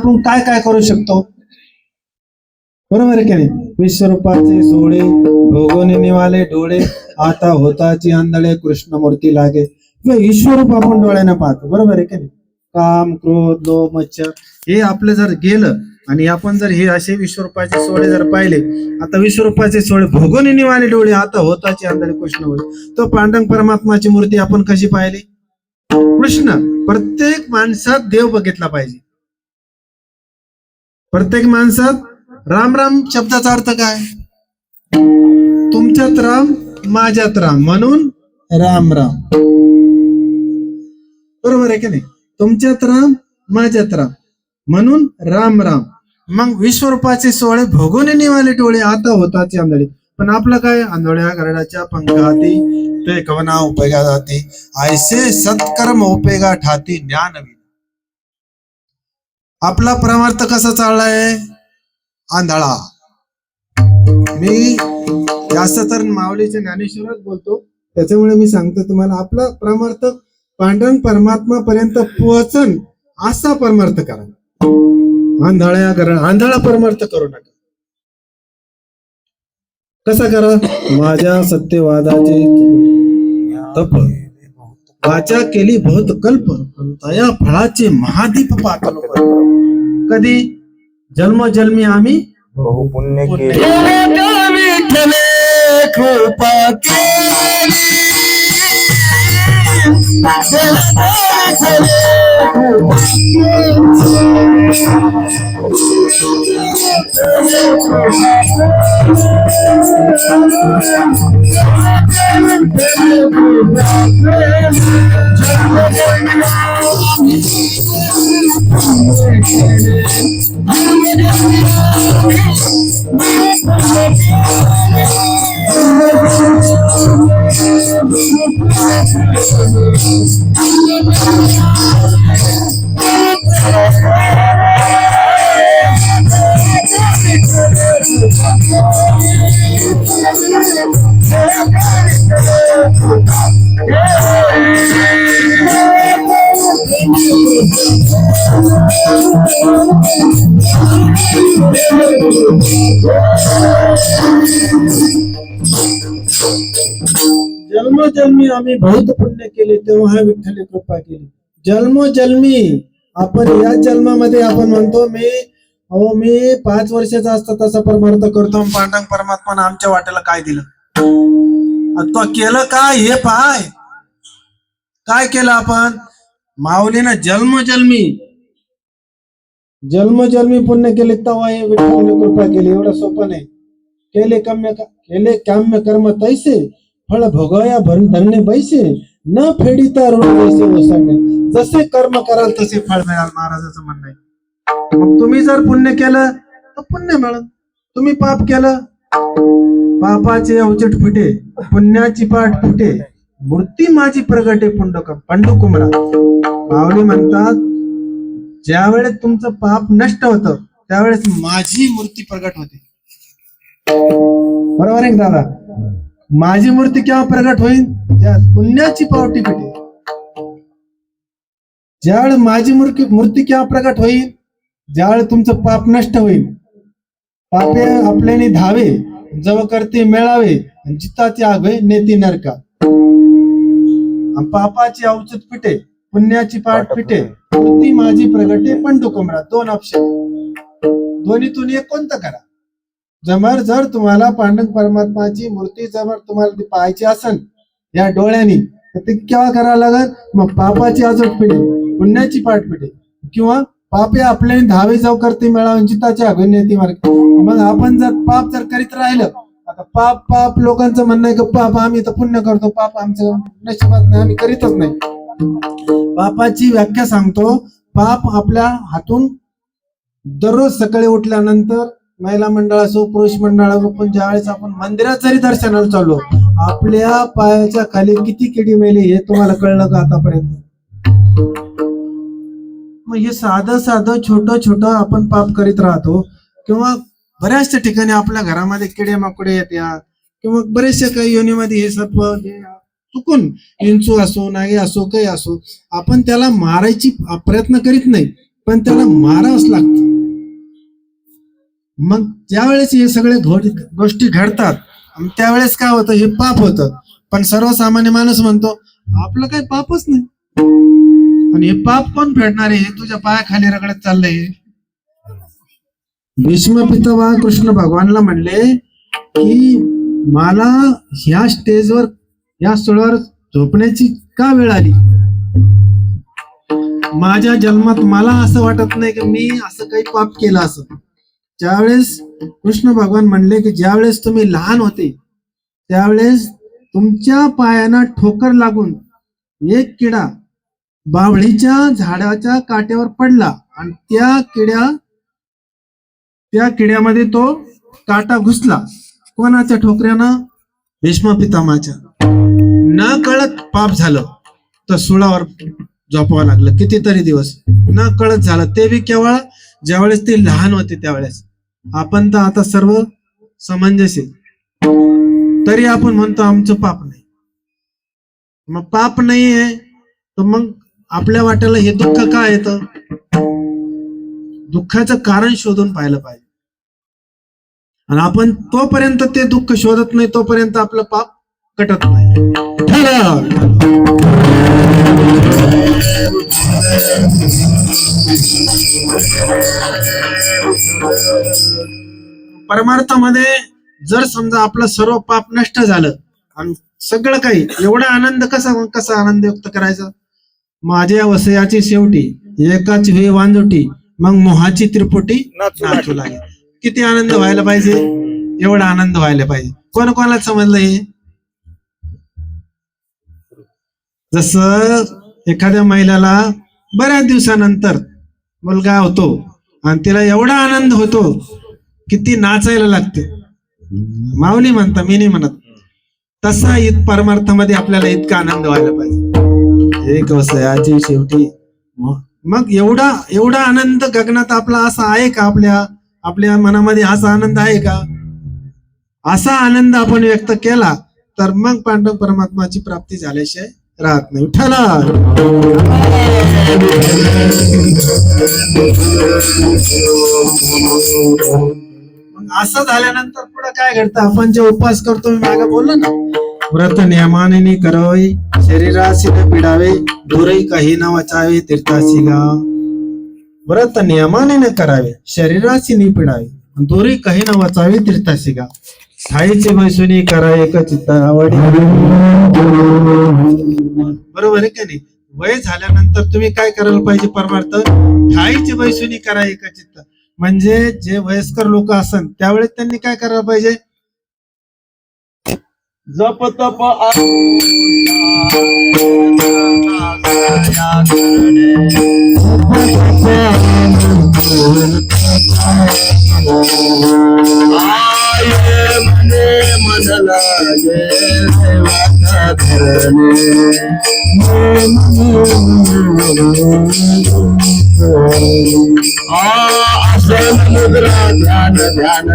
आपण काय काय करू शकतो? बरोबर आहे की नाही? विश्वरूपाचे सोडे भोगोनी निवाले डोळे, आता होताची आंधळे कृष्णमूर्ती लागे. ईश्वरूप आपण डोळ्याने पाहतो. बरोबर आहे की नाही? काम, क्रोध, लोभ, मच्छर हे आपलं जर गेलं आणि आपण जर हे असे विश्वरूपाचे सोडे जर पाहिले, आता विश्वरूपाचे सोडे भोगोनी निवाले डोळे, आता होताची आंधळे कृष्णमूर्ती. तो पांडुरंग परमात्माची मूर्ती आपण कशी पाहिली? कृष्ण. प्रत्येक माणसात देव बघितला पाहिजे. प्रत्येक माणसात राम राम शब्दाचा अर्थ काय? तुमच्यात राम माझ्यात राम म्हणून राम राम. बरोबर आहे की नाही? तुमच्यात राम माझ्यात राम म्हणून राम राम. मग विश्वरूपाचे सोहळे भोगून निवाले डोळे, आता होताची आंधळी. पण आपलं काय? आंधळ्या गरडाच्या पंखाती ते कवना उपयोगा जाते, ऐसे सत्कर्म उपयोगा ठाती ज्ञान विना. आपला परमार्थ कसा चाललाय? आंधळा. मी जास्त तर माऊलीचे ज्ञानेश्वरच बोलतो, त्याच्यामुळे मी सांगतो तुम्हाला, आपला परमार्थ पांडुरंग परमात्मा पर्यंत पोहोचन असा परमार्थ करा. आंधळा परमार्थ करू नका. कसा करा? माझ्या सत्यवादाचे तप वाचा केली बहुत कल्प, तया फळाचे महादीप पातल. कधी? जन्मोजन्मी आम्ही बहुपुण्य पुण्य केले. कृपा जन्मोजन्मी आम्ही बहुत पुण्य केले, तेव्हा विठ्ठल कृपा केली. जन्मोजन्मी आपण या जन्मामध्ये आपण म्हणतो मी 5 वर्षाचा असता तसा परमार्थ करतो. पांडुरंग परमात्माने आमच्या वाट्याला काय दिलं? तो केलं काय हे पाय. काय केलं आपण? माऊलीनं जन्मोजन्मी पुण्य केले, तेव्हा हे विठ्ठलाने कृपा केली. एवढं सोपं नाही. केले काम्य कर्म तैसे, फळ भोगया धन्य बैसे, न फेडिता ऋण जैसे ओसाडणे. जसे कर्म कराल तसे फळ मिळाल, महाराजाचं म्हणणं आहे. मग तुम्ही जर पुण्य केलं तर पुण्य मिळेल, तुम्ही पाप केलं, पापाचे अवचट फुटे, पुण्याची पाठ फुटे, मूर्ती माझी प्रगटे पंडुकुमरा. माऊली म्हणतात, ज्या वेळेस तुमचं पाप नष्ट होतं त्यावेळेस माझी मूर्ती प्रगट होते. बरोबर आहे दादा? माझी मूर्ती केव्हा प्रगट होईल? ज्या पुण्याची पावटी फिटे. ज्यावेळेस माझी मूर्ती केव्हा प्रगट होईल? ज्यावेळेस तुमचं पाप नष्ट होईल. पापे आपल्याने धावे, जव करते मेळावे, जिताचे आगवे नेती नरका. पापाची अवचत फिटे, पुण्याची पाठ फिटे, मूर्ती माझी प्रगटे पंडुकुमरा. 2 ऑप्शन, दोन्हीतून एक कोणतं करा. जर तुम्हाला पांडुरंग परमात्माची मूर्ती जर तुम्हाला ती पाहायची असेल या डोळ्यांनी, तर ते केव्हा करावं लागेल? मग पापाची अवचट फिटे, पुण्याची पाठ फिटे, किंवा पापे आपले धावे जाऊ करते मेळावे, जिताची आगवे नेती मार्ग. मग आपण जर पाप जर करीत राहिलं, आता पाप लोकांचं म्हणणं आहे की पाप आम्ही तर पुण्य करतो, पाप आमचं नशिबात नाही, आम्ही करीतच नाही. पापाची व्याख्या सांगतो. पाप आपल्या हातून दररोज सकाळी उठल्यानंतर महिला मंडळ असो पुरुष मंडळ असो, पण ज्यावेळेस आपण मंदिरात जरी दर्शनाला चाललो, आपल्या पायाच्या खाली किती किडी मेली हे तुम्हाला कळलं का आतापर्यंत? मग हे साधं छोटं आपण पाप करीत राहतो. किंवा बऱ्याचशा ठिकाणी आपल्या घरामध्ये किडे माकडे येत्या, किंवा बरेचशा काही योनीमध्ये हे सर्प चुकून विंचू असो, नागे असो, काही असो, आपण त्याला मारायची प्रयत्न करीत नाही, पण त्याला मारावंच लागतं. मग ज्यावेळेस हे सगळे गोष्टी घडतात त्यावेळेस काय होतं, हे पाप होतं. पण सर्वसामान्य माणूस म्हणतो आपलं काही पापच नाही, आणि हे पाप कोण फेडणार आहे, हे तुझ्या पायाखाली रगडत चाललंय. भीष्म पितामह कृष्ण भगवानला म्हणले की मला ह्या स्टेजवर, या स्थळावर झोपण्याची का वेळ आली. माझ्या जन्मात मला असं वाटत नाही की मी असं काही पाप केलं असं. ज्यावेळेस कृष्ण भगवान म्हणले की ज्यावेळेस तुम्ही लहान होते त्यावेळेस तुमच्या पायांना ठोकर लागून एक किडा बाभळीच्या झाडाच्या काट्यावर पडला आणि त्या किड्यामध्ये तो काटा घुसला. कोणाच्या ठोकऱ्यानं? भीष्म पितामहाच्या. न कळत पाप झालं तर सुळावर झोपावं लागलं कितीतरी दिवस, न कळत झालं. ते बी केवळ ज्यावेळेस ते लहान होते त्यावेळेस. आपण तर आता सर्व समंजस आहे, तरी आपण म्हणतो आमचं पाप नाही. मग पाप नाहीये तर मग आपल्या वाट्याला हे दुःख का येतं? दुःखाचं कारण शोधून पाहिलं पाहिजे. आणि आपण तोपर्यंत ते दुःख शोधत नाही तोपर्यंत आपलं पाप कटत नाही. परमार्थामध्ये जर समजा आपलं सर्व पाप नष्ट झालं आणि सगळं काही, एवढा आनंद कसा आनंद व्यक्त करायचा. माझ्या वसयाची शेवटी एकाच वे वांजोटी, मग मोहाची त्रिपुटी नाचू लागेल. किती आनंद व्हायला पाहिजे, एवढा आनंद व्हायला पाहिजे. कोणाला समजलं हे? जसं एखाद्या महिलाला बऱ्याच दिवसानंतर मुलगा होतो आणि तिला एवढा आनंद होतो किती नाचायला लागते. माऊली म्हणता, मी नाही म्हणत. तसा परमार्थामध्ये आपल्याला इतका आनंद व्हायला पाहिजे. एक वसयाची शेवटी, मग एवढा आनंद गगनात आपला असा आहे का? आपल्या मनामध्ये असा आनंद आहे का? असा आनंद आपण व्यक्त केला तर मग पांडव परमात्माची प्राप्ती झाल्याशिवाय राहत नाही. विठ्ठला. मग असं झाल्यानंतर पुढे काय घडतं? आपण जे उपास करतो, मी मागे बोललो ना, व्रत नियमाने करावे, शरीराशी न पिडावे, दूरही काही न वाचावे, तीर्थाशी गा. व्रत नियमाने न करावे, शरीराशी न पिडावे, दूरही काही न वाचावे, तीर्थाशी गा. ठाईचे बैसुनी करा एक चित्ता आवडी. बरोबर आहे का नाही? वय झाल्यानंतर तुम्ही काय करायला पाहिजे? परमार्थ ठाईचे बैसुनी करा एक चित्त. म्हणजे जे वयस्कर लोक असन त्यावेळेस त्यांनी काय करायला पाहिजे? जप तप समुद्रा ध्यान ध्यान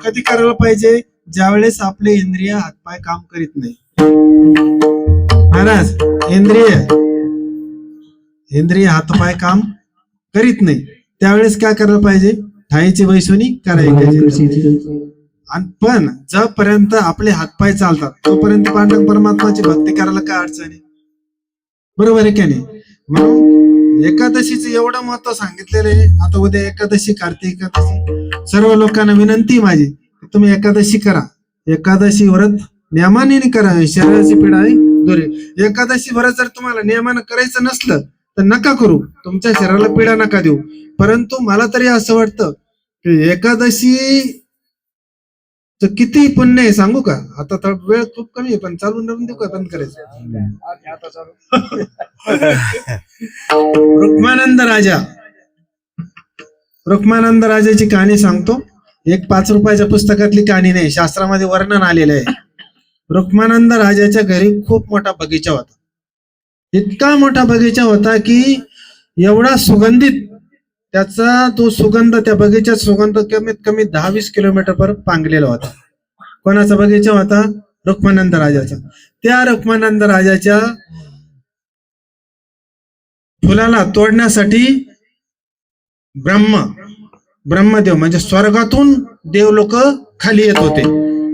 कधी करायला पाहिजे? ज्यावेळेस आपले इंद्रिय हातपाय काम करीत नाही. महाराज, इंद्रिय हातपाय काम करीत नाही त्यावेळेस काय करायला पाहिजे? ठाईची बैसुनी करायची. पण जोपर्यंत आपले हातपाय चालतात तोपर्यंत पांडव परमात्माची भक्ती करायला काय अडचण आहे? बरोबर आहे का नाही? म्हणून एकादशीचं एवढं महत्व सांगितलेलं आहे. आता उद्या एकादशी, कार्तिक एकादशी. सर्व लोकांना विनंती माझी, तुम्ही एकादशी करा. एकादशी व्रत नियमाने करा, शरीराची पीडा आहे दूर आहे. एकादशी भर जर तुम्हाला नियमानं करायचं नसलं तर नका करू, तुमच्या शरीराला पीडा नका देऊ. परंतु मला तरी असं वाटतं की एकादशी किती पुण्य आहे सांगू का? आता तर वेळ खूप कमी आहे, पण चालून राहून देऊ का बंद करायचं? रुक्मानंद राजा, रुक्मानंद राजाची कहाणी सांगतो. एक 5 रुपयाच्या पुस्तकातली कहाणी नाही, शास्त्रामध्ये वर्णन आलेलं आहे. रुक्मानंद राजाच्या घरी खूप मोठा बगीचा होता. इतका मोठा बगीचा होता की एवढा सुगंधित, त्याचा तो सुगंध, त्या बगीच्यात सुगंध कमीत कमी 10-20 किलोमीटर पर पांगलेला होता. कोणाचा बगीचा होता? रुक्मानंद राजाचा. त्या रुक्मानंद राजाच्या फुलाला तोडण्यासाठी ब्रह्मदेव म्हणजे स्वर्गातून देव लोक खाली येत होते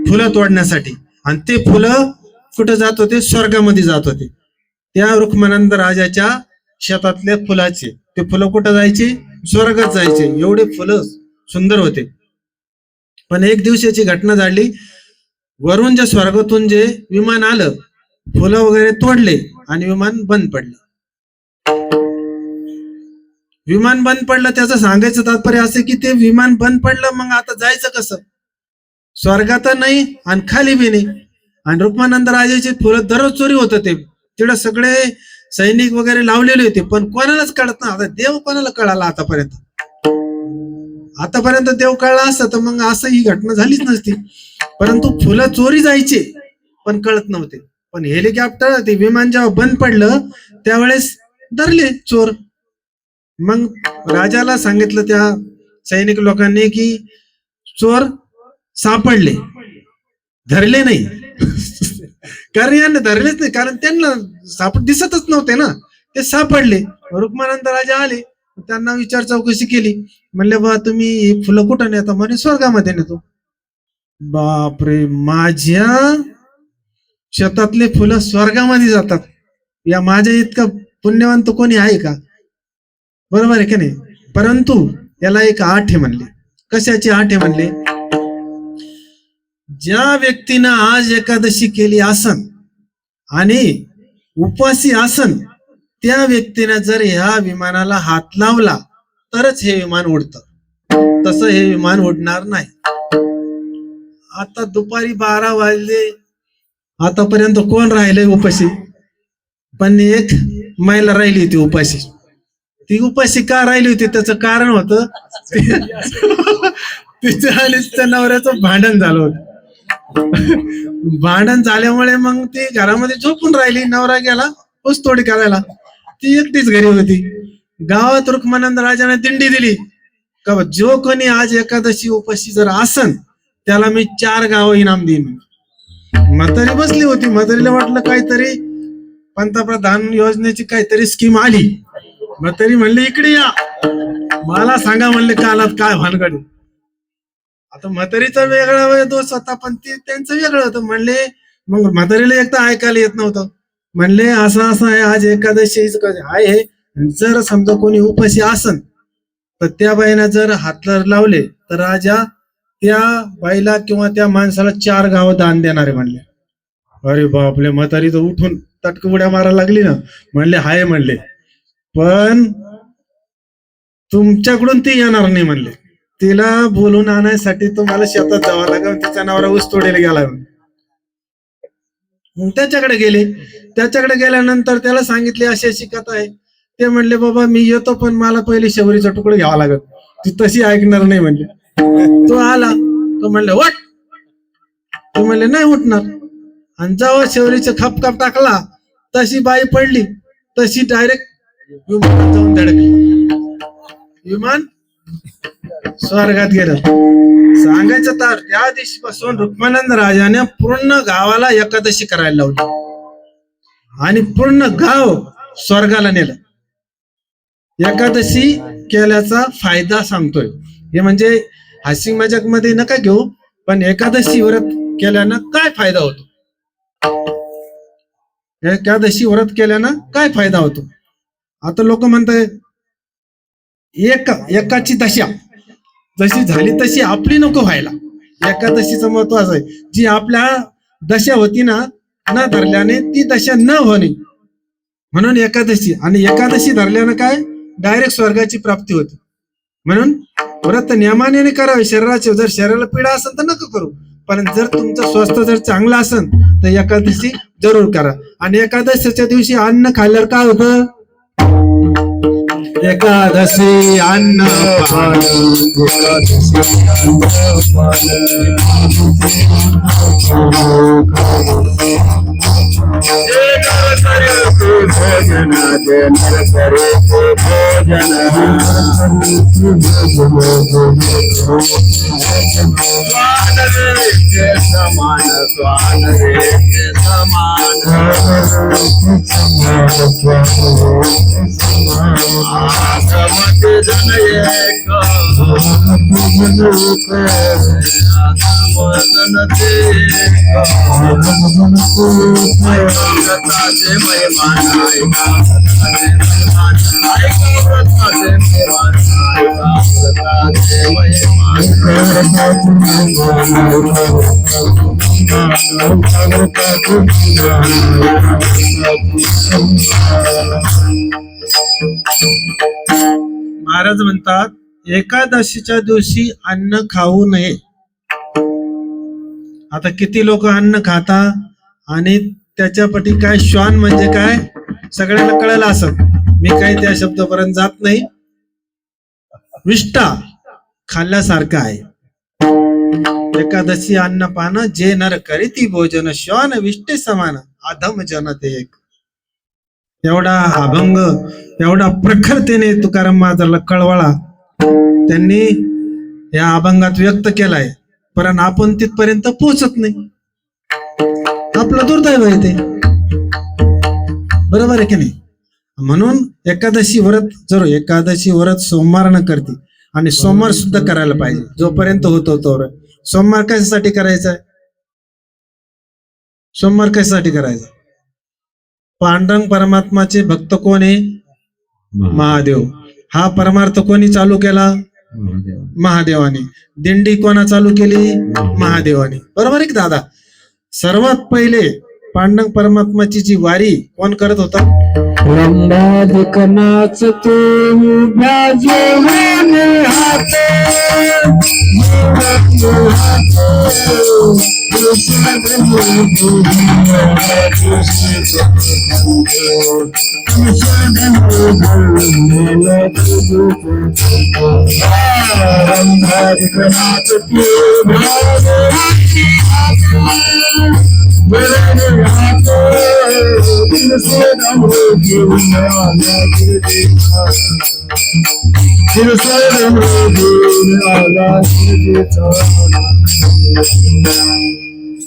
फुलं तोडण्यासाठी, आणि ते फुलं कुठे जात होते? स्वर्गामध्ये जात होते. त्या रुक्मानंद राजाच्या शेतातल्या फुलाचे ते फुलं कुठं जायचे? स्वर्गात जायचे. एवढे फुलं सुंदर होते. पण एक दिवसाची घटना झाली. वरून जे स्वर्गातून जे विमान आलं, फुलं वगैरे तोडले आणि विमान बंद पडलं. विमान बंद पडलं त्याचं सांगायचं तात्पर्य असं की ते विमान बंद पडलं, मग आता जायचं कसं? स्वर्गात नाही आणि खाली बी नाही. आणि रुक्मानंद राजाची फुलं दररोज चोरी होत होते. तिकडे सगळे सैनिक वगैरे लावलेले होते, पण कोणालाच कळत नाही. आता देव कोणाला कळाला आतापर्यंत? आतापर्यंत देव कळला असता तर मग असं ही घटना झालीच नसती. परंतु फुलं चोरी जायचे पण कळत नव्हते. पण हेलिकॉप्टर ते विमान जेव्हा बंद पडलं त्यावेळेस धरले चोर. मग राजाला सांगितलं त्या सैनिक लोकांनी की चोर सापडले, धरले नाही. कारण यांना धरलेच नाही, कारण त्यांना दिसतच नव्हते ना, ते सापडले. रुक्मानंद राजा आले, त्यांना विचार चौकशी केली. म्हणले बा तुम्ही ही फुलं कुठं नेता? म्हणे स्वर्गामध्ये नेतो. बापरे, माझ्या शेतातले फुलं स्वर्गामध्ये जातात, या माझ्या इतका पुण्यवंत कोणी आहे का? बरोबर आहे की नाही? परंतु याला एक आठ आहे म्हणले. कशाची आठ आहे म्हणले? ज्या व्यक्तीनं आज एकादशी केली आसन आणि उपवासी आसन, त्या व्यक्तीने जर ह्या विमानाला हात लावला तरच हे विमान उडतं, तसं हे विमान उडणार नाही. आता दुपारी 12 वाजले, आतापर्यंत कोण राहिले उपाशी? पण एक महिला राहिली होती उपाशी. ती उपाशी का राहिली होती त्याचं कारण होतं तिच्या आणि तिच्या नवऱ्याचं भांडण झालं होतं. भांडण झाल्यामुळे मग ती घरामध्ये झोपून राहिली. नवरा गेला ऊसतोडी करायला, ती एकटीच घरी होती. गावात रुक्मानंद राजाने दिंडी दिली का जो कोणी आज एकादशी उपाशी जर आसन त्याला मी 4 गावं इनाम देईन. म्हातारी बसली होती. म्हातारीला वाटलं काहीतरी पंतप्रधान योजनेची काहीतरी स्कीम आली. म्हातारी म्हणले इकडे या, मला सांगा म्हणले कालात काय भानगड. आता म्हातारीचा वेगळा दोष होता, पण ते त्यांचं वेगळं होतं. म्हणले मग म्हातारीला एकदा ऐकायला येत नव्हतं. म्हणले असं असं आहे, आज एकादशी आहे, जर समजा कोणी उपाशी आसन तर त्या बाईना जर हात लावले तर राजा त्या बाईला किंवा त्या माणसाला 4 गावं दान देणार आहे म्हणले. अरे बापले, म्हातारी तर उठून तटक उड्या मारायला लागली ना. म्हणले हाय म्हणले, पण तुमच्याकडून ती येणार नाही म्हणले. तिला बोलून आणण्यासाठी तुम्हाला शेतात जावं लागेल. तिचा नवरा ऊस तोडीला गेला. त्याच्याकडे गेले. त्याच्याकडे गेल्यानंतर त्याला सांगितले अशी अशी कथा आहे. ते म्हणले बाबा मी येतो, पण मला पहिले शबरीचा तुकडा घ्यावा लागत. ती तशी ऐकणार नाही म्हणले. तो आला, तो म्हणले उठ. तो म्हणले नाही उठणार. आणि जेव्हा शबरीचा खपखाप टाकला तशी बाई पडली, तशी डायरेक्ट विमानात जाऊन धडकली. विमान स्वर्गात गेलं. सांगायचं तर त्या दिवशीपासून रुक्मानंद राजाने पूर्ण गावाला एकादशी करायला लावली आणि पूर्ण गाव स्वर्गाला नेलं. एकादशी केल्याचा फायदा सांगतोय. हे म्हणजे हास्य मजाक मध्ये नका घेऊ, पण एकादशी व्रत केल्यानं काय फायदा होतो? एकादशी व्रत केल्यानं काय फायदा होतो? आता लोक म्हणताय एकाची दशा जशी झाली तशी आपली नको व्हायला. एकादशीचं महत्व असं आहे, जी आपल्या दशा होती ना न धरल्याने ती दशा न होणे, म्हणून एकादशी. आणि एकादशी धरल्यानं काय डायरेक्ट स्वर्गाची प्राप्ती होते. म्हणून व्रत नियमाने करावे शरीराचे. जर शरीराला पीडा असेल तर नका करू, पण जर तुमचं स्वास्थ्य जर चांगलं असेल तर एकादशी जरूर करा. आणि एकादशीच्या दिवशी अन्न खाल्ल्यावर काय होतं? एकादशी अन्न पान. महाराज म्हणतात एकादशीच्या दिवशी अन्न खाऊ नये. आता किती लोक अन्न खाता आणि त्याच्यापटी काय श्वान म्हणजे काय सगळ्यांना कळलं असत. मी काही त्या शब्दापर्यंत जात नाही. विष्टा खाल्ल्यासारखं आहे. एकादशी अन्न पान जे नर करीती भोजन श्वान विष्टे समान अधम जन ते एक. एवढा अभंग एवढा प्रखरतेने तुकाराम महाराजाला कळवळा त्यांनी या अभंगात व्यक्त केलाय, पण आपण तिथपर्यंत पोहोचत नाही. आपलं दुर्दैव आहे ते, बरोबर आहे की नाही? म्हणून एकादशी व्रत सोमवार न करते आणि सोमवार सुद्धा करायला पाहिजे जोपर्यंत होतो तोवर. सोमवार कशासाठी करायचा? सोमवार कशासाठी करायचा? पांडुरंग परमात्माचे भक्त कोण आहे? महादेव. हा परमार्थ कोणी चालू केला? महादेवाने. दिंडी कोणा चालू केली? महादेवाने. बरोबर आहे की दादा? सर्वात पहिले पांडुरंग परमात्माची जी वारी कोण करत होता? नाच तू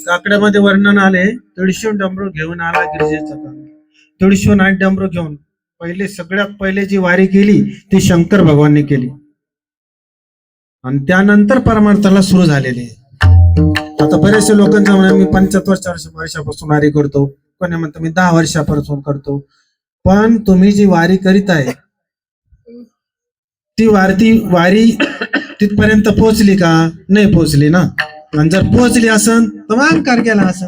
काकड्यामध्ये वर्णन आले, तुळशीहून डमरू घेऊन आला गिरिजेचा काम. तुळशीहून आणि डमरू घेऊन सगळ्यात पहिले जी वारी केली ती शंकर भगवानने केली आणि त्यानंतर परमार्थाला सुरू झालेली. आता बऱ्याचशा लोकांचं म्हणा मी 75 वर्षापासून वारी करतो, कोणी म्हणतो मी 10 वर्षापासून करतो. पण तुम्ही जी वारी करीत आहे ती वारी तिथपर्यंत पोहोचली का? नाही पोहोचली ना. आणि जर पोहोचली असन तर मग अहंकार केला असन.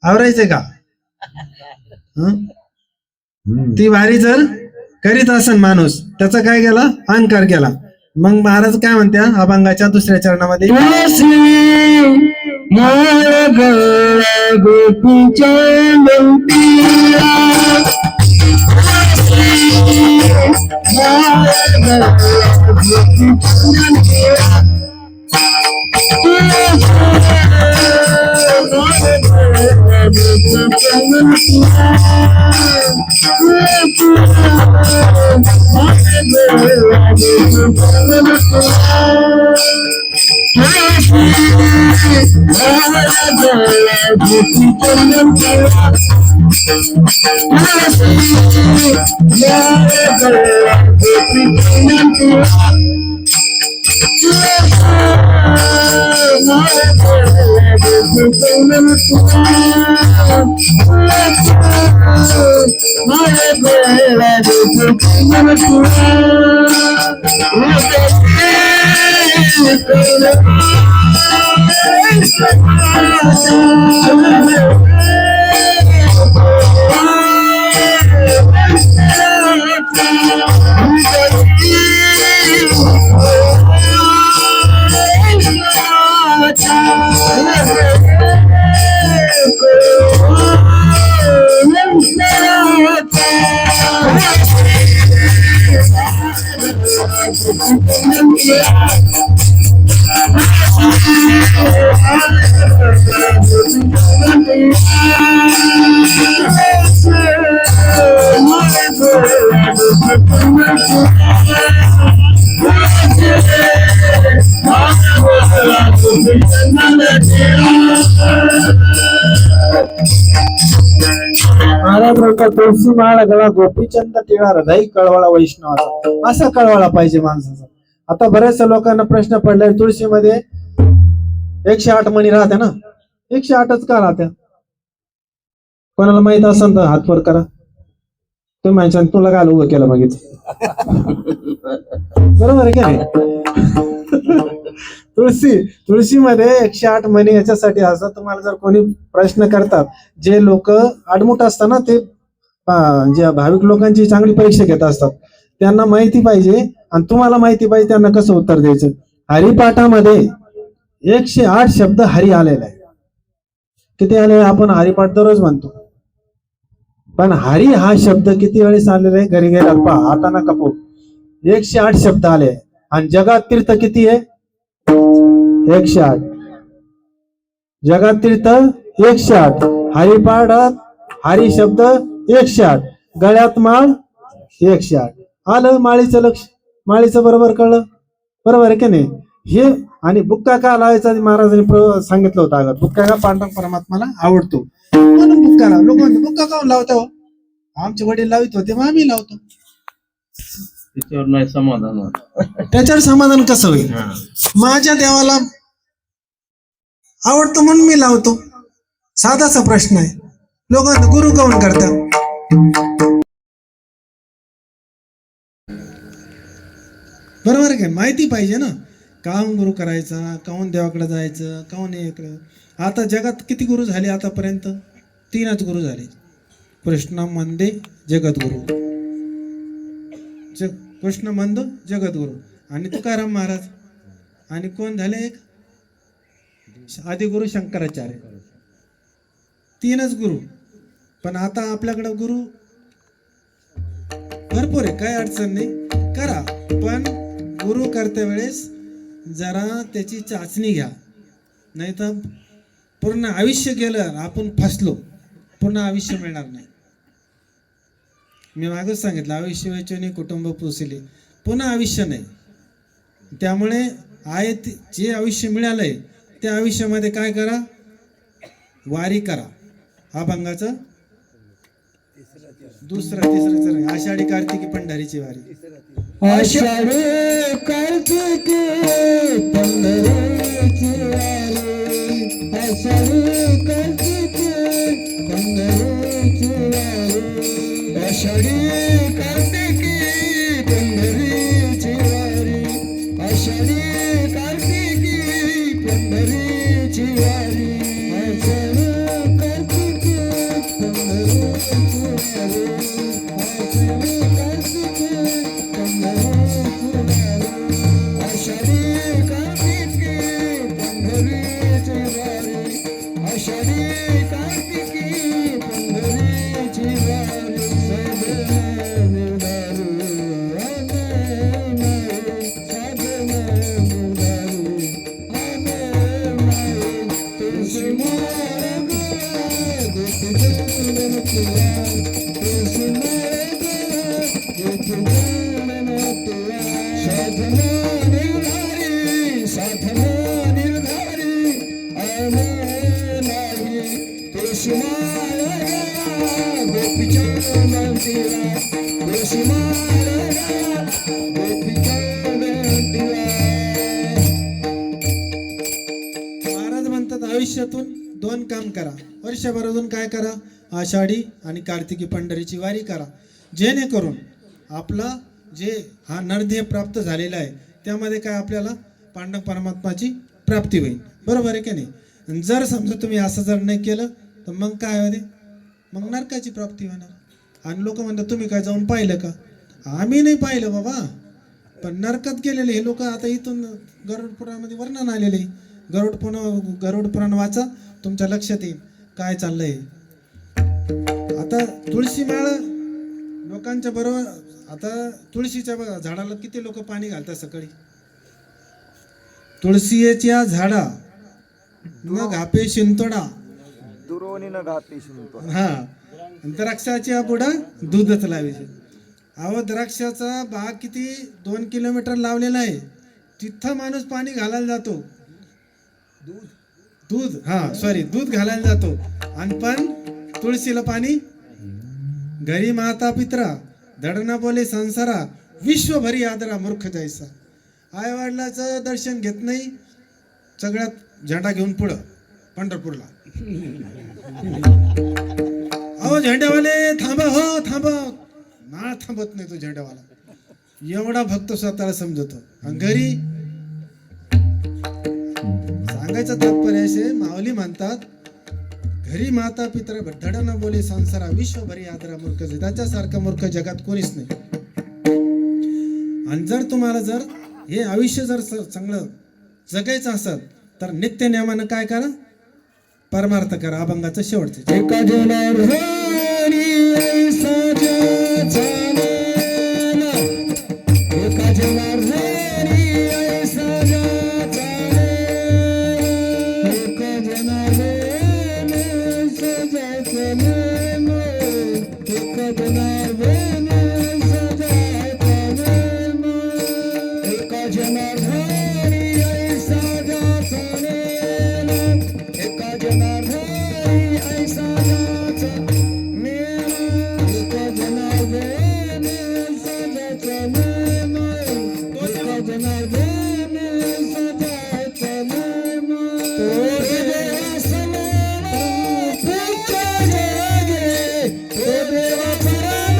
आवरायचंय का? ती वारी जर करीत असन माणूस त्याचा काय केला? अहंकार केला. मग महाराज काय म्हणत्या अभंगाच्या दुसऱ्या चरणामध्ये? महाराज म्हणतात तुळशी माळा गळा गोपीचंद टिळा हृदय कळवळा वैष्णवाचा. असा कळवळा पाहिजे माणसाचा. आता बऱ्याचशा लोकांना प्रश्न पडलाय तुळशीमध्ये 108 मणी राहते ना, 108च का राहत्या? कोणाला माहित असेल तर हात वर करा. तुम्ही म्हणशाल तुला काय उभं केलं मागित. बरोबर आहे का नाही? तुळशीमध्ये 108 मणी याच्यासाठी असतात. तुम्हाला जर कोणी प्रश्न करतात, जे लोक आडमुठ असतात ना, ते जे भाविक लोकांची चांगली परीक्षा घेत असतात, त्यांना माहिती पाहिजे आणि तुम्हाला माहिती पाहिजे त्यांना कसं उत्तर द्यायचं. हरिपाठामध्ये 108 शब्द हरी आलेला आहे. किती आले? आपण हरिपाठ दररोज म्हणतो, पण हरी हा शब्द किती वेळेस आलेला आहे? घरी गेला पहा, आता नका पाहू. 108 शब्द आले. आणि जगात तीर्थ किती आहे? 108. जगात तीर्थ 108. हरिपाठात हरी शब्द 108. गळ्यात माळ 108. आलं माळीचं लक्ष, माळीचं बरोबर कळलं. बरोबर आहे की नाही? हे आणि बुक्का का लावायचा महाराजांनी सांगितलं होतं. अगं बुक्का का पांडुरंग परमात्माला आवडतो म्हणून बुक्का लाव. लोक म्हणतात बुक्का काऊन लावता हो? आमचे वडील लावित होते मग आम्ही लावतो. त्याच्यावर नाही समाधान होत. त्याच्यावर समाधान कसं होईल? माझ्या देवाला आवडतं म्हणून मी लावतो. साधाचा प्रश्न आहे. लोक गुरु काऊन करतात? बरोबर आहे. माहिती पाहिजे ना, काहून गुरु करायचा, काहून देवाकडे जायचं, काहून इकडं. आता जगात किती गुरु झाले आतापर्यंत? 3च गुरु झाले. कृष्ण मंदे जगद्गुरु, कृष्ण मंद जगद्गुरु आणि तुकाराम महाराज. आणि कोण झाले? एक आदिगुरु शंकराचार्य. 3च गुरु. पण आता आपल्याकडे गुरु भरपूर आहे, काही अडचण नाही, करा. पण गुरु करते वेळेस जरा त्याची चाचणी घ्या, नाही तर पूर्ण आयुष्य गेलं आपण फसलो, पूर्ण आयुष्य मिळणार नाही. मी मागच सांगितलं, आयुष्य वेचून कुटुंब पोसिले, पुन्हा आयुष्य नाही. त्यामुळे आहे जे आयुष्य मिळालंय त्या आयुष्यामध्ये काय करा? वारी करा. अभंगाचं तिसरं आषाढी कार्तिकी पंढरीची वारी. आषाढी कार्तिकी पंढरीची वारी, आषाढी कार्तिकी पंढरीची वारी, आषाढी कार्तिकी पंढरीची वारी, आषाढी कार्तिकी पंढरीची वारी, आषाढी कार्तिकी पंढरीची वारी, आषाढी कार्तिकी आषाढी कार्तिकी पंढरीची वारी, आषाढी कार्तिकी पंढरीची वारी. साधन निवडारू आने नाही, साधन निवडारू आने नाही. तुळशी मार्ग गोपीजन तुला, तुळशी मार्ग गोपीजन तुला. साधना निर्धारी, साधना निर्धारी आने नाही. तुळशी मार्ग गोपीजन तुला, तुळशी मार्ग गोपीजन तुला. महाराज म्हणतात आयुष्यातून 2 काम करा. वर्षभरातून काय करा? आषाढी आणि कार्तिकी पंढरीची वारी करा, जेणेकरून आपला जे हा नरदेह प्राप्त झालेला आहे त्यामध्ये काय आपल्याला पांडुरंग परमात्माची प्राप्ती होईल. बरोबर आहे की नाही? आणि जर समजा तुम्ही असं जर नाही केलं तर मग काय होते, मग नरकाची प्राप्ती होणार. आणि लोक म्हणतात तुम्ही काय जाऊन पाहिलं का? आम्ही नाही पाहिलं बाबा, पण नरकात गेलेले हे लोक. आता इथून गरुड पुराणामध्ये वर्णन आलेले, गरुड पुराण वाचा, तुमच्या लक्षात येईल काय चाललंय. आता तुळशी माळ लोकांच्या बरोबर, आता तुळशीच्या बघा झाडाला किती लोक पाणी घालतात सकाळी. तुळशीच्या झाडा न घापे शिंतोडा, दुरोणी न घाते शिंतो. हा, द्राक्षाच्या बुडा दूधच लावायचे. अहो द्राक्षाचा बाग किती 2 किलोमीटर लावलेला आहे, तिथं माणूस पाणी घालायला जातो. दूध घालायला जातो. आणि पण तुळशीला पाणी, घरी माता पित्रा धडना बोले संसारा, विश्वभरी आदरा मूर्ख जैसा. आई वडिलाचं दर्शन घेत नाही, सगळ्यात झेंडा घेऊन पुढं पंढरपूरला. अहो झेंड्यावाले थांबा, हो थांबा. नाळ थांबत नाही तो झेंड्यावाला, एवढा भक्त स्वतःला समजतो. आणि घरी सांगायचं तात्पर्य असे, माऊली म्हणतात घरी माता पित्र धडा न बोले संसारा, विश्वभरी आदरा मूर्ख, त्याच्यासारखा मूर्ख जगात कोणीच नाही. आणि जर तुम्हाला जर हे आयुष्य जर चांगलं जगायचं असेल तर नित्य नियमानं काय करा, परमार्थ करा. अभंगाचं शेवटचं. एका जनार्दनी ऐसा ज्याचा नेम, एका जनार्दनी ऐसा ज्याचा नेम, एका जनार्दनी ऐसा ज्याचा नेम, एका जनार्दनी ऐसा ज्याचा नेम, एका जनार्दनी ऐसा ज्याचा नेम, एका जनार्दनी ऐसा ज्याचा नेम, एका जनार्दनी ऐसा ज्याचा नेम, एका जनार्दनी ऐसा ज्याचा नेम. तो देवा समान पूजा जगे, तो देवा समान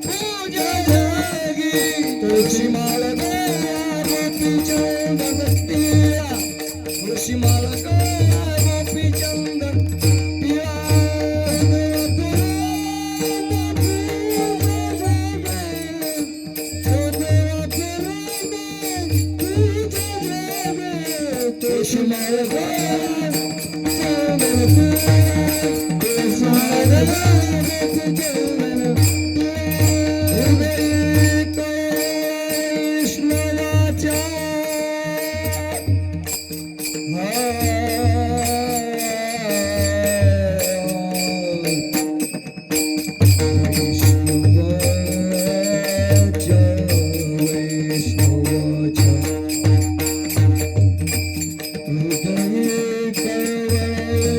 पूजा जगे. तुळशी माळ गया गोपी चंदन टिळा, तुळशी माळ गया गोपी चंदन टिळा. तुळशी माळ गया चंदन टिळा, तुळशी माळ गया गोपी चंदन टिळा.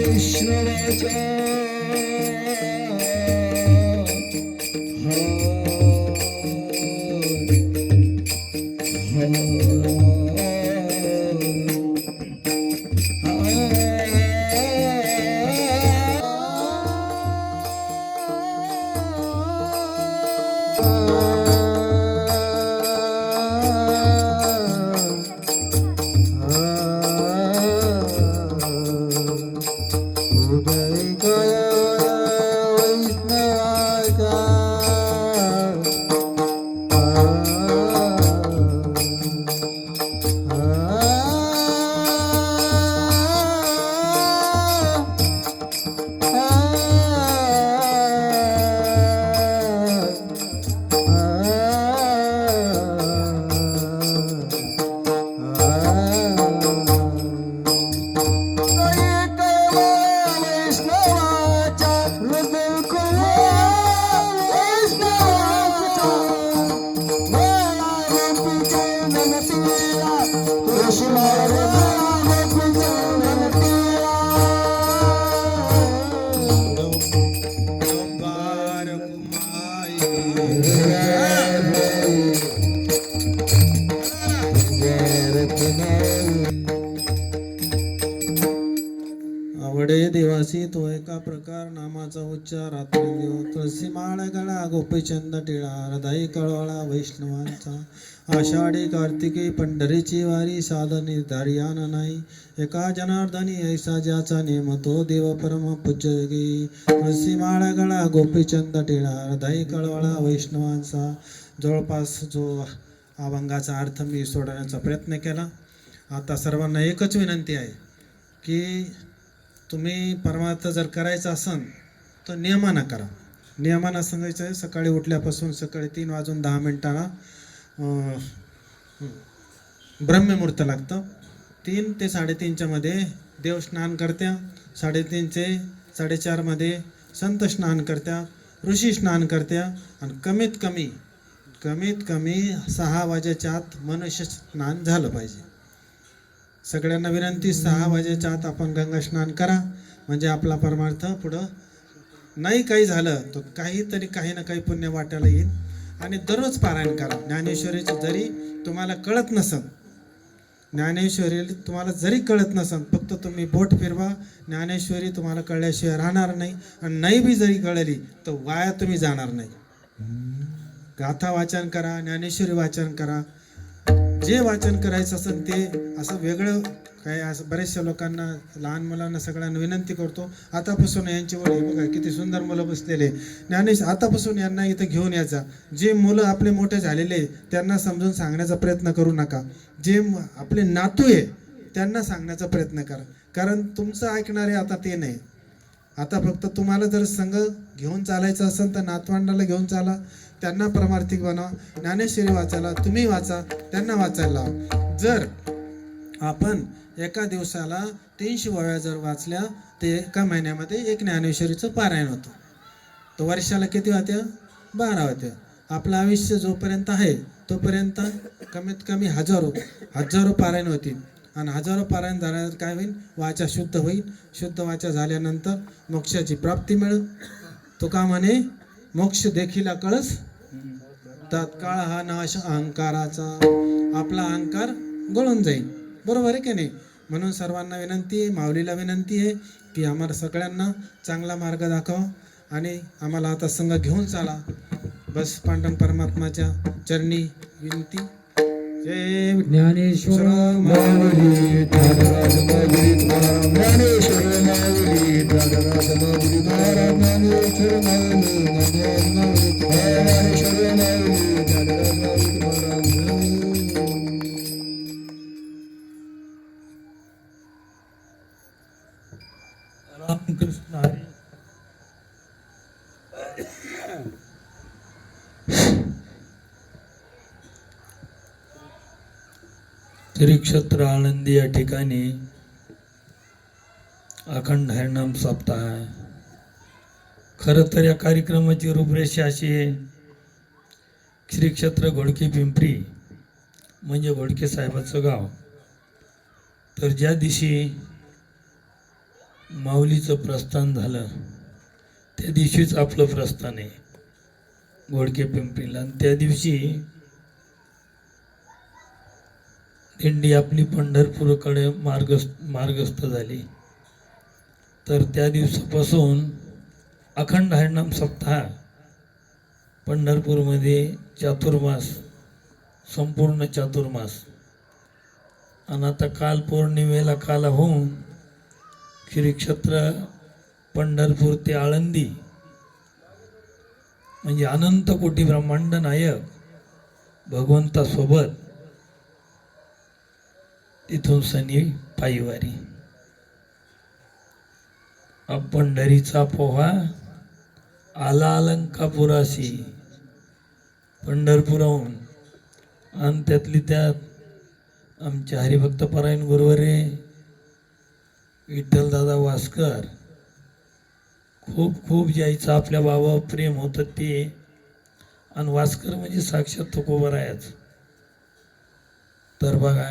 वैष्णवाच्या आवडे देवासी तो एका प्रकार नामाचा उच्चार रात्री दिवस तुळशी माळ गळा गोपीचंद टिळा हृदय कळवळा वैष्णवांचा आषाढी कार्तिकी पंढरीची वारी साधनी धार्यान नाही एका जनार्दनी ऐसा ज्याचा नेम तो देव परम पूज्यगी तुळशी माळ गळा गोपीचंद टिळा हृदय कळवळा वैष्णवांचा. जवळपास जो अभंगाचा अर्थ मी सोडवण्याचा प्रयत्न केला. आता सर्वांना एकच विनंती आहे की तुम्ही परमार्थ जर करायचा असेल तर नियमानं करा. नियमानं सांगायचं आहे सकाळी उठल्यापासून सकाळी 3:10 ब्रह्ममुहूर्त लागतं. 3 ते 3:30च्या मध्ये देव स्नान करत्या, 3:30 ते 4:30 मध्ये संत स्नान करत्या, ऋषी स्नान करत्या आणि कमीत कमी 6 वाजेच्या आत मनुष्य स्नान झालं पाहिजे. सगळ्यांना विनंती 6 वाजेच्या आत आपण गंगा स्नान करा म्हणजे आपला परमार्थ पुढं नाही काही झालं तर काहीतरी काही ना काही पुण्य वाटायला येईल. आणि दररोज पारायण करा. ज्ञानेश्वरीची जरी तुम्हाला कळत नसेल, ज्ञानेश्वरी तुम्हाला जरी कळत नसेल फक्त तुम्ही बोट फिरवा. ज्ञानेश्वरी तुम्हाला कळल्याशिवाय राहणार नाही आणि नाही बी जरी कळली तर वाया तुम्ही जाणार नाही. गाथा वाचन करा, ज्ञानेश्वरी वाचन करा. जे वाचन करायचं असेल ते असं वेगळं काय असं बऱ्याचशा लोकांना लहान मुलांना सगळ्यांना विनंती करतो आतापासून यांची वडील बघा किती सुंदर मुलं बसलेले ज्ञानेश आतापासून यांना इथं घेऊन यायचा. जे मुलं आपले मोठे झालेले त्यांना समजून सांगण्याचा प्रयत्न करू नका. जे आपले नातू आहे त्यांना सांगण्याचा प्रयत्न करा. कारण तुमचं ऐकणारे आता ते नाही. आता फक्त तुम्हाला जर संघ घेऊन चालायचं असेल तर नातवंडाला घेऊन चाला, त्यांना परमार्थिक बनवा. ज्ञानेश्वरी वाचायला तुम्ही वाचा, त्यांना वाचायला. जर आपण एका दिवसाला 300 ओव्या जर वाचल्या तर एका महिन्यामध्ये एक ज्ञानेश्वरीचं पारायण होतं. तर वर्षाला किती होत्या? 12 होत्या. आपलं आयुष्य जोपर्यंत आहे तोपर्यंत कमीत कमी हजारो पारायण होतील. आणि हजारो पारायण झाल्यानंतर काय होईल? वाचा शुद्ध होईल. शुद्ध वाचा झाल्यानंतर मोक्षाची प्राप्ती मिळेल. तो का म्हणे मोक्ष देखील कळस तात्काळ हा नाश अहंकाराचा. आपला अहंकार गळून जाईल. बरोबर आहे की नाही? म्हणून सर्वांना विनंती आहे, माऊलीला विनंती आहे की आम्हाला सगळ्यांना चांगला मार्ग दाखवा आणि आम्हाला आता संघ घेऊन चाला. बस पांडुरंग परमात्माच्या चरणी विनंती. जय ज्ञानेश्वर माऊली त्यागराज माऊली तुकाराम. ज्ञानेश्वर माऊली त्यागराज माऊली तुकाराम. ज्ञानेश्वर माऊली ज्ञानेश्वर माऊली तुकाराम. ज्ञानेश्वर माऊली त्यागराज माऊली तुकाराम. रामकृष्ण हरी. श्री क्षेत्र आळंदी या ठिकाणी अखंड हरिनाम सप्ताह आहे. खरं तर या कार्यक्रमाची रूपरेषा अशी आहे, श्री क्षेत्र घोडके पिंपरी म्हणजे घोडके साहेबाचं गाव. तर ज्या दिवशी माऊलीचं प्रस्थान झालं त्या दिवशीच आपलं प्रस्थान आहे घोडके पिंपरीला. आणि त्या दिवशी दिंडी आपली पंढरपूरकडे मार्गस्थ झाली. तर त्या दिवसापासून अखंड हरिनाम सप्ताह पंढरपूरमध्ये चातुर्मास, संपूर्ण चातुर्मास. आणि आता काल पौर्णिमेला काल होऊन श्री क्षेत्र पंढरपूर ते आळंदी म्हणजे अनंत कोटी ब्रह्मांड नायक भगवंतासोबत तिथून शनी पायीवारी. पंढरीचा पोहा आला अलंकापुराशी. पंढरपुराहून आणि त्यातली त्यात आमचे हरिभक्त परायण गुरुवारे विठ्ठलदादा वासकर खूप ज्याचं आपल्या बाबावर प्रेम होतं ते. आणि वासकर म्हणजे साक्षात तुकोबरायच. तर बघा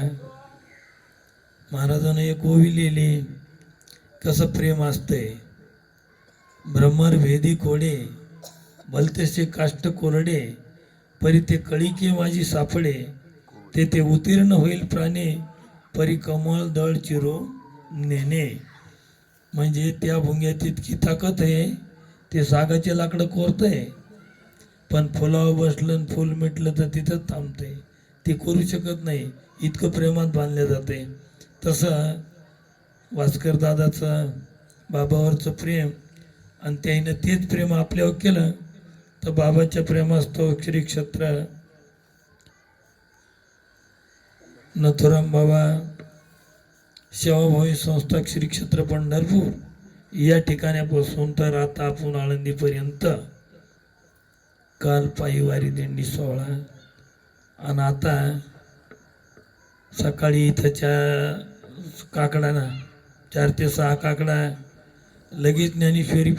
महाराजानं एक ओवी लिहिली, कसं प्रेम असतंय. भ्रमर भेदी कोडे भलतेसे काष्ट कोरडे परी ते कळिके माझी सापडे ते उत्तीर्ण होईल प्राणे परी कमळ दळ चिरो नेने. म्हणजे त्या भुंग्यात इतकी ताकद आहे, ते सागाचे लाकडं कोरतंय, पण फुलावर बसलं आणि फुल मिटलं तर तिथंच थांबते. ते करू शकत नाही, इतकं प्रेमात बांधले जाते. तसं भास्कर दादाचं बाबावरचं प्रेम, आणि त्यानं तेच प्रेम आपल्यावर केलं तर बाबाच्या प्रेमास तो श्री क्षेत्र नथुराम बाबा सेवाभावी संस्था श्री क्षेत्र पंढरपूर या ठिकाणापासून तर आता आपण आळंदीपर्यंत काल पायीवारी दिंडी सोहळा, आणि आता सकाळी इथंच्या काकडाना 4 ते 6 काकडा लगेच ज्ञानेश्वरी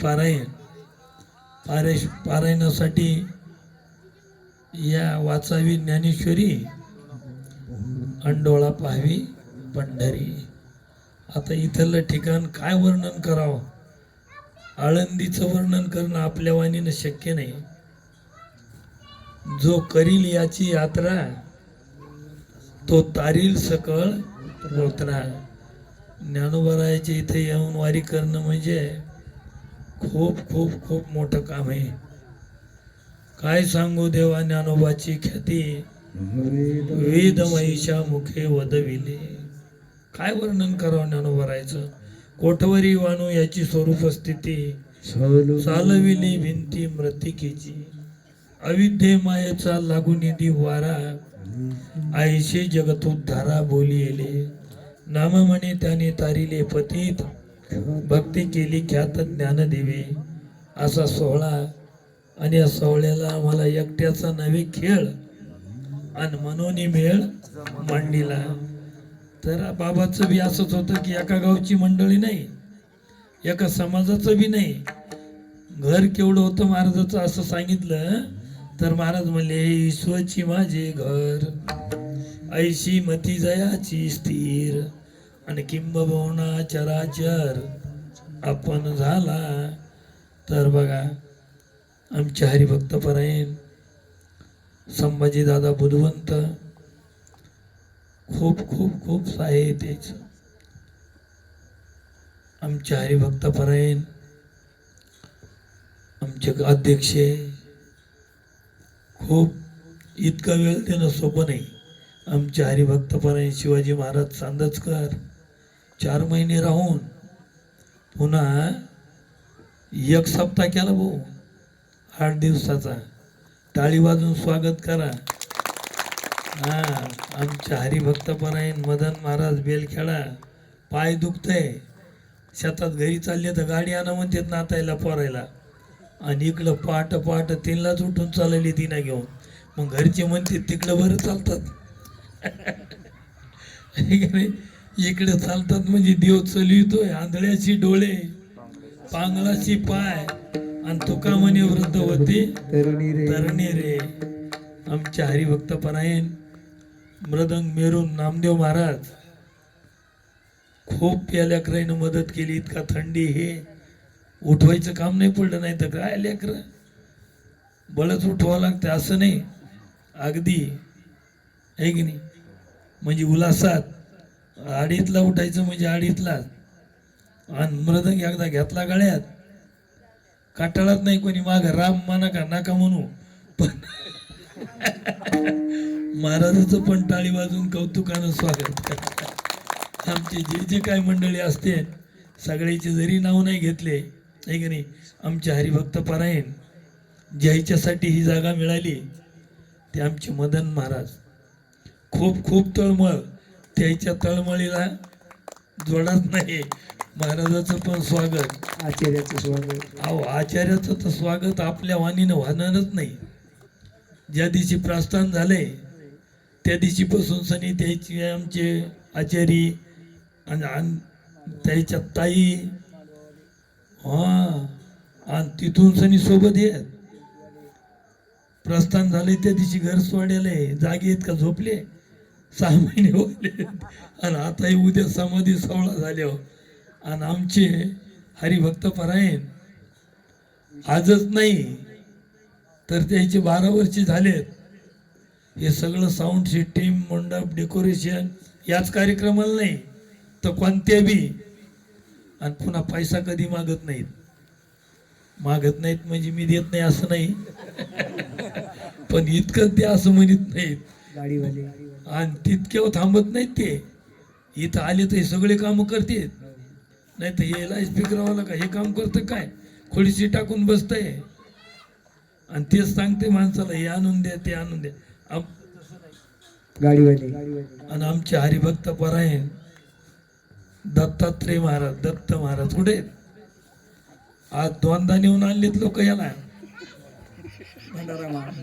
पारायणासाठी या वाचावी ज्ञानेश्वरी, अंडोळा पाहावी पंढरी. आता इथलं ठिकाण काय वर्णन करावं, आळंदीचं वर्णन करणं आपल्या वाणीनं शक्य नाही. जो करील याची यात्रा तो तारील सकळ रोत्रा. ज्ञानोबरायाच्या इथे येऊन वारी करणं म्हणजे खूप खूप खूप मोठं काम आहे. काय सांगू देवा ज्ञानोबाची ख्याती, वेद महिषा मुखे वदविले. काय वर्णन करावं ज्ञानोबरायचं. कोठवरी वाणू याची स्वरूप स्थिती, चालविली भिंती मृतिकेची. अविद्ये मायेचा लागून निधी वारा, आयशे जगतोद्धारा बोलिले. नाम म्हणे त्याने तारिले पतित, भक्ती केली ख्यात ज्ञानदेवे. असा सोहळा, आणि या सोहळ्याला आम्हाला एकट्याचा नवे खेळ आणि मनोनी मेळ मांडीला. तर बाबाचं बी असंच होतं की एका गावची मंडळी नाही, एका समाजाचं बी नाही. घर केवढं होतं महाराजाचं असं सांगितलं तर महाराज म्हणले, ईश्वरची माझे घर, ऐशी मती जयाची स्थिर, आणि किंबहुना चराचर आपण झाला. तर बघा आमचे हरिभक्त परायण संभाजी दादा बुधवंत खूप खूप खूप सहाय्य त्याच. आमचे हरिभक्त परायण आमचे अध्यक्ष खूप इतका वेळ देणं सोपं नाही. आमचे हरिभक्त परायण शिवाजी महाराज चांदचकर 4 महिने राहून पुन्हा 1 सप्ताह केला भाऊ, 8 दिवसाचा. टाळी वाजून स्वागत करा. हा, आमच्या हरिभक्त परायण मदन महाराज बेलखेडा. पाय दुखतंय, शेतात घरी चालले तर गाडी आणा म्हणतात नातायला पोरायला, आणि इकडं पहाट 3लाच उठून चालली तिनं घेऊन. मग घरचे म्हणते तिकडं बरं चालतात इकडे चालतात म्हणजे देव चलितोय. आंधळ्याची डोळे, पांगळाची पाय, आणि तुका म्हणे वृद्ध होते तरणी रे. आमच्या हरिभक्त परायण मृदंग मेरून नामदेव महाराज खूप या लेकराईनं मदत केली. इतका थंडी हे उठवायचं काम नाही पडलं, नाही तर काय लेकर बळच उठवावं लागतं. असं नाही, अगदी आहे की नाही. म्हणजे उल्हासात 2:30ला उठायचं म्हणजे 2:30लाच. आणि मृदंग एकदा घेतला गळ्यात, काटाळत नाही कोणी माग राम माना का नाका म्हणू, पण महाराजाचं पण टाळी वाजून कौतुकानं स्वागत करा. आमचे जे जे काय मंडळी असते सगळ्याचे जरी नाव नाही घेतले आहे की नाही, आमचे हरिभक्त परायण ज्याच्यासाठी ही जागा मिळाली ते आमचे मदन महाराज. खूप खूप तळमळ, त्याच्या तळमळीला जोडाच नाही. महाराजाचं पण स्वागत, आचार्याचं स्वागत. अहो आचार्याचं तर स्वागत आपल्या वाणीनं होणारच नाही. ज्या दिवशी प्रस्थान झाले त्या दिवशीपासून सनी त्याची आमचे आचारी आणि त्याच्या ताई, हा, आणि तिथून सनी सोबत येत. प्रस्थान झाले त्या दिवशी घर सोडले, जागे आहेत का झोपले, 6 महिने होते. आणि आता उद्या समाधी सोहळा झाल्यावर. आणि आमचे हरिभक्त परायण आजच नाही तर त्याचे 12 वर्ष झालेत. हे सगळं साऊंड सिस्टीम, मंडप, डेकोरेशन याच कार्यक्रमाला नाही तर कोणत्या बी आणि पुन्हा पैसा कधी मागत नाहीत म्हणजे मी देत नाही असं नाही पण इतकं ते असं म्हणत नाहीत आणि तितक्यावर थांबत नाहीत ते इथं आले तर हे सगळे काम करते नाही तर हे लाईस स्पीकरवाला का हे काम करतं काय खोडीशी टाकून बसतंय आणि तेच सांगते माणसाला हे आणून द्या ते आणून द्या आणि आमचे हरिभक्त परायण दत्तात्रय महाराज दत्त महाराज कुठे आहेत? आज दोनदा नेऊन आणलेत लोक याला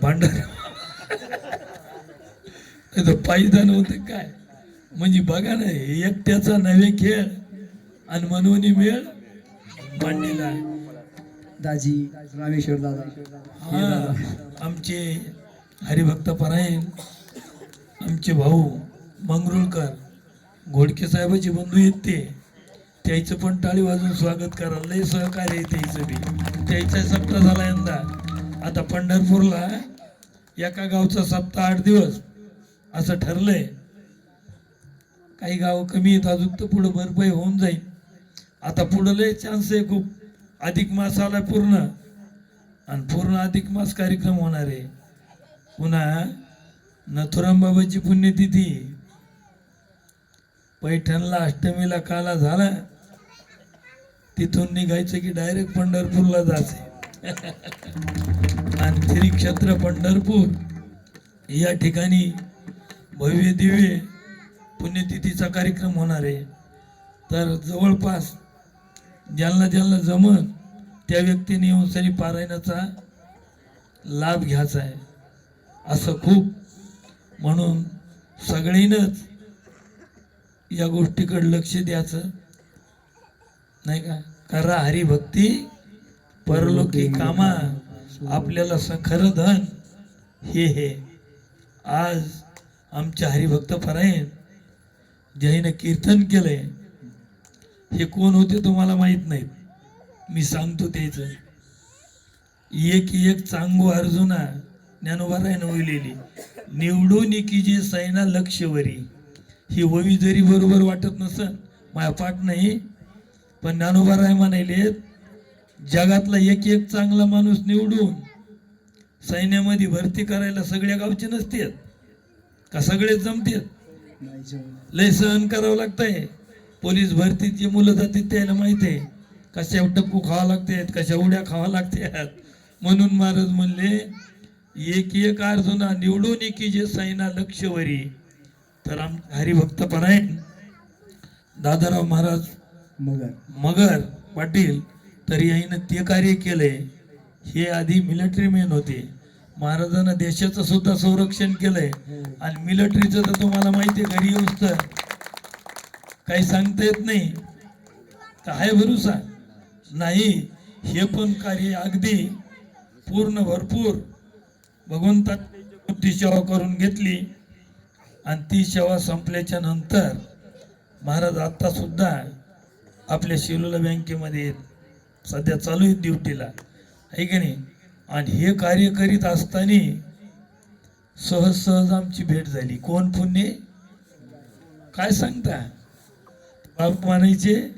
भांडारा पायदा नव्हते काय म्हणजे बघा ना एकट्याचा नवे खेळ आणि मनवणी मेळ मांडलेला दाजी रामेश्वर दादा हा आमचे हरिभक्त परायण आमचे भाऊ मंगरुळकर घोडके साहेबाचे बंधू आहेत ते त्याचं पण टाळी वाजून स्वागत करा लय सहकार्य आहे त्याचं बी त्याचा सप्ताह झाला यंदा आता पंढरपूरला एका गावचा सप्ताह 8 दिवस असं ठरलंय काही गाव कमी आहेत अजून तर पुढं भरपाई होऊन जाईल आता पुढं लय चान्स आहे खूप अधिक मास आला पूर्ण आणि पूर्ण अधिक मास कार्यक्रम होणार आहे पुन्हा नथुराम बाबाची पुण्यतिथी पैठणला अष्टमीला काला झाला तिथून निघायचं की डायरेक्ट पंढरपूरला जायचं आणि श्री क्षेत्र पंढरपूर या ठिकाणी भव्य दिव्य पुण्यतिथीचा कार्यक्रम होणार आहे तर जवळपास ज्यांना जमन त्या व्यक्तीने येऊन सरी पारायणाचा लाभ घ्यायचा आहे असं खूप म्हणून सगळीनंच या गोष्टीकडे लक्ष द्यायचं नाही का करा हरिभक्ती परलोकी कामा आपल्याला खरं धन हे आज आमच्या हरिभक्त परायण ज्याने कीर्तन केलंय हे कोण होते तुम्हाला माहित नाही मी सांगतो त्याच एक चांगू अर्जुना ज्ञानोबारायण वळलेली निवडून की जे सैना लक्षवरी ही ववी जरी बरोबर वाटत नसन माझ्या पाठ नाही पण ज्ञानोबाराय म्हणाले जगातला एक चांगला माणूस निवडून सैन्यामध्ये भरती करायला सगळ्या गावचे नसतात का सगळेच जमतात लय सहन करावं लागतंय पोलीस भरतीत जे मुलं जातात त्याला माहित आहे कशा टप्पू खावा लागतात कशा उड्या खावा लागतात म्हणून महाराज म्हणले एक अर्जुना निवडून की जे सैना लक्षवरी तर हरिभक्त परायण दादाराव महाराज मगर पाटील तर यानं ते कार्य केलंय हे आधी मिलिटरी मॅन होते महाराजांना देशाचं सुद्धा संरक्षण केलंय आणि मिलिटरीचं तर तुम्हाला माहिती आहे घरी येऊच तर काही सांगता येत नाही काय भरोसा नाही हे पण कार्य अगदी पूर्ण भरपूर भगवंताची सेवा करून घेतली आणि ती सेवा संपल्याच्या नंतर महाराज आता सुद्धा आपल्या शिलोला बँकेमध्ये सध्या चालू आहेत ड्युटीला आहे की नाही आणि हे कार्य करीत असताना सहज आमची भेट झाली कोण पुण्य काय सांगता बाप म्हणायचे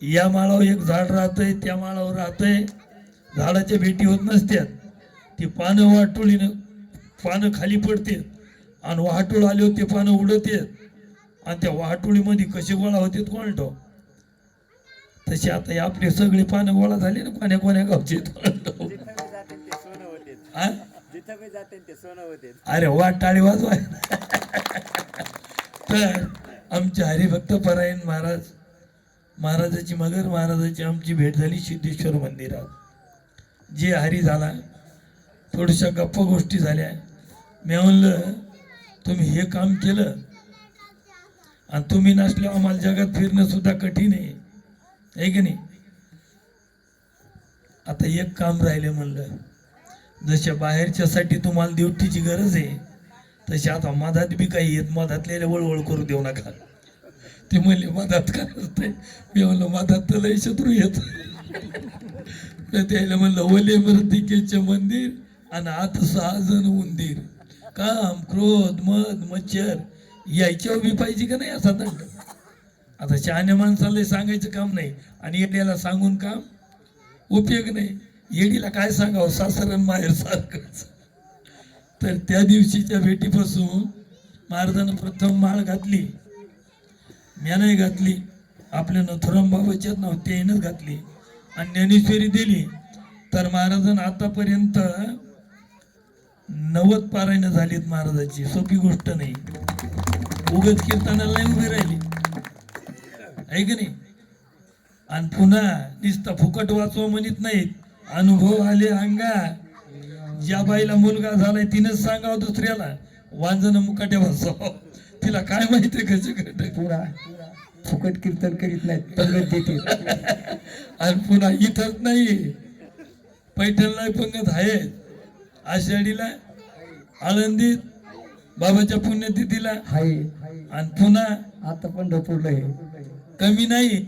या माळावर एक झाड राहतंय त्या माळावर राहतंय झाडाच्या भेटी होत नसत्यात ती पानं वाटोळीनं पानं खाली पडतात आणि वाहटूळ आले होते पानं उडत येत आणि त्या वाहटुळीमध्ये कसे गोळा होते कोण ठेव तसे आता आपले सगळे पानं गोळा झाले ना कोण्या गावचे अरे वा टाळी वाजवाय तर आमचे हरिभक्त परायण महाराजाची मगर महाराजाची आमची भेट झाली सिद्धेश्वर मंदिरात जे हरी झाला थोड्याशा गप्पा गोष्टी झाल्या मी म्हणलं तुम्ही हे काम केलं आणि तुम्ही नसल्यावर आम्हाला जगात फिरणं सुद्धा कठीण आहे की नाही आता एक काम राहिले म्हणलं जशा बाहेरच्यासाठी तुम्हाला ड्युटीची गरज आहे तशी आता मधात बी काही येत मधातलेल्या वळवळ करू देऊ नका ते म्हणले मधात काय असतंय मी म्हणलं मधात तर लय शत्रू येत त्याला म्हणलं ओले मृतिकेचे मंदिर आणि आत 6 जण उंदीर काम क्रोध मद मच्छर यायच्यावर बी पाहिजे का नाही असा दंड आता शहाण्या माणसाला सांगायचं काम नाही आणि येड्याला सांगून काम उपयोग नाही. येडीला काय सांगावं, सासरण माहेर सारखंच. तर त्या दिवशीच्या भेटीपासून महाराजांना प्रथम माळ घातली, म्या नाही घातली, आपल्या नथुराम बाबाच्याच नाव त्यानेच घातली आणि ज्ञानेश्वरी दिली. तर महाराजांना आतापर्यंत 90 पारायणं झालीत महाराजाची. सोपी गोष्ट नाही. उगत कीर्तनाला नाही उभी राहिली आहे की नाही. आणि पुन्हा नुसतं फुकट वाचवा म्हणत नाहीत, अनुभव आले अंगा. ज्या बाईला मुलगा झालाय तिनेच सांगावं दुसऱ्याला, वांजन मुकाट्या बसावं. तिला काय माहिती कसं करत. पुरा फुकट कीर्तन करीत नाहीत, पंगत देते. आणि पुन्हा इथंच नाही, पैठणला पंगत आहे, आषाढीला, आळंदीत, बाबाच्या पुण्यतिथीला, हाय आणि पुन्हा आता पंढरपूरला आहे. कमी नाही.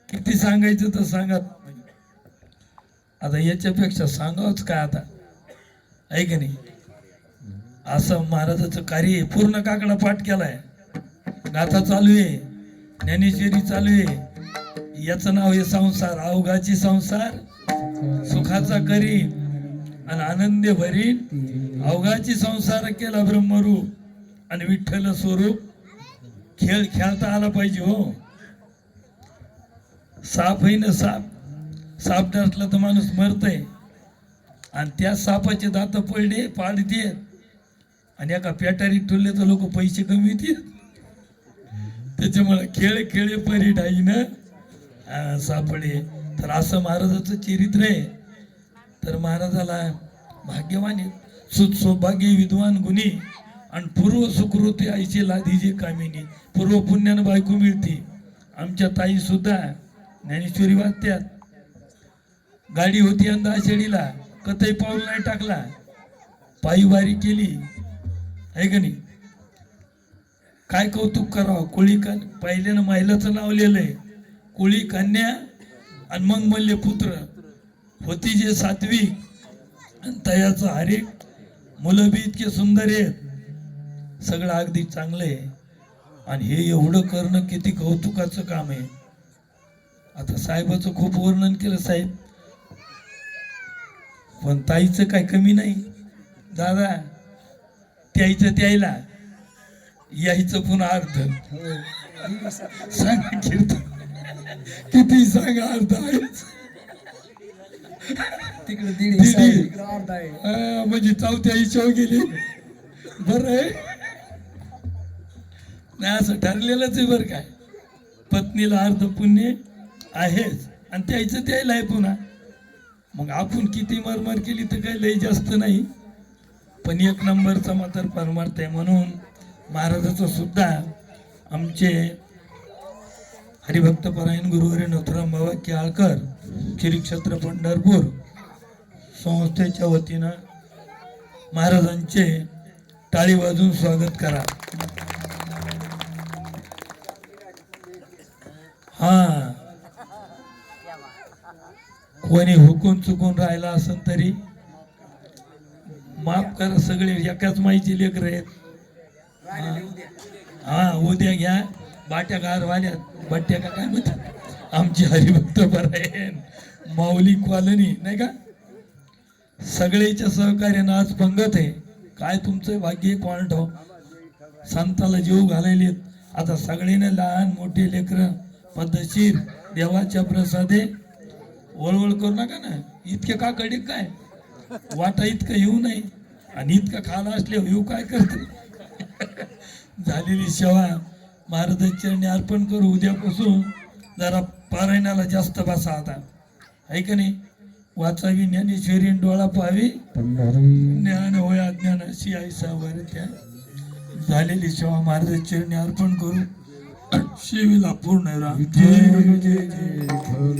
किती सांगायचं तर सांगत. आता याच्यापेक्षा सांगावंच काय आता, आहे की नाही. असं महाराजाचं कार्य आहे. पूर्ण काकडा पाठ केलाय, गाथा चालू आहे, ज्ञानेश्वरी चालू आहे. याचं नाव आहे संसार. अवघाची संसार सुखाचा करी आणि आनंद भरीन. अवघाची संसार केला ब्रह्मरूप आणि विठ्ठल स्वरूप. खेळ खेळता आला पाहिजे हो. साप आहे ना, साप डसला तर माणूस मरतय. आणि त्या सापाचे दात पडले पाडते आणि एका पेटारीत ठेवले तर लोक पैसे कमी येते. त्याच्यामुळे खेळ खेळे परी डाईनं सापडे. तर असं महाराजाचं चरित्र आहे. तर महाराजाला भाग्यवान आहे. सौभाग्य विद्वान गुणी आणि पूर्व सुकृती आईची लाधीची कामिनी. पूर्व पुण्यानं बायको मिळते. आमच्या ताई सुद्धा ज्ञानेश्वरी वाचत्यात. गाडी होती यंदा आषाढीला, कतई पाऊल नाही टाकला, पायी वारी केली आहे का नाही. काय कौतुक करावं. कोळी पहिल्यानं महिलाचं नाव लिहिलंय, कोळी कन्या आणि मग मल्ले पुत्र. होती जे सात्विक आणि तयाचं हरिक. मुलं बी इतके सुंदर आहेत, सगळं अगदी चांगलं आहे. आणि हे एवढं करणं किती कौतुकाचं काम आहे. आता साहेबाचं खूप वर्णन केलं साहेब, पण ताईचं काय कमी नाही. दादा त्याईचं त्याईला, यायचं पुन्हा अर्ध. सांगा कीर्तन किती सांगा, अर्ध आहेच. तिकडे दीड हिस्सा आहे, इकडे अर्धा आहे. म्हणजे चौथ्या हिशोब गेली. बरं आहे नाही, असं ठरलेलंच आहे बरं. काय पत्नीला अर्ध पुण्य आहेच आणि त्याचं त्याला आहे पुन्हा. मग आपण किती मरमर केली तर काही लय जास्त नाही, पण एक नंबरचा मात्र परमार्थ आहे. म्हणून महाराजाचं सुद्धा आमचे हरिभक्तपरायण गुरुवारी नथुराम बाबा केळकर श्री क्षेत्र पंढरपूर संस्थेच्या वतीनं महाराजांचे टाळी वाजून स्वागत करा. हा, कोणी हुकून चुकून राहिला असेल तरी माफ करा. सगळे एकाच माईची लेकर आहेत. हा, उद्या घ्या बाट्या गारवाल्या, बट्ट्या का काय म्हणतात आमची हरिभक्त परायण माऊली कॉलनी नाही का. सगळ्याच्या सहकार्यानं आज पंगत आहे. काय तुमचं भाग्य कोण ठाव. संताला जीव घालायलेत. आता सगळ्यांना लहान मोठे लेकर पद्धतशीर देवाच्या प्रसादे वळवळ करू नका ना. इतके का कडे काय वाटा इतकं येऊ नये आणि इतकं खाला असले येऊ काय करते. झालेली सेवा महाराजांच्या चरणी अर्पण करू. उद्यापासून जरा पारायणाला जास्त बसा आता, आहे का नाही. वाचावी ज्ञानेश्वरी डोळा पाहावी ज्ञान होय अज्ञानाशी ऐसा त्या. झालेली सेवा महाराजांच्या चरणी अर्पण करू. शिवीला पूर्ण राम. जय जय जय.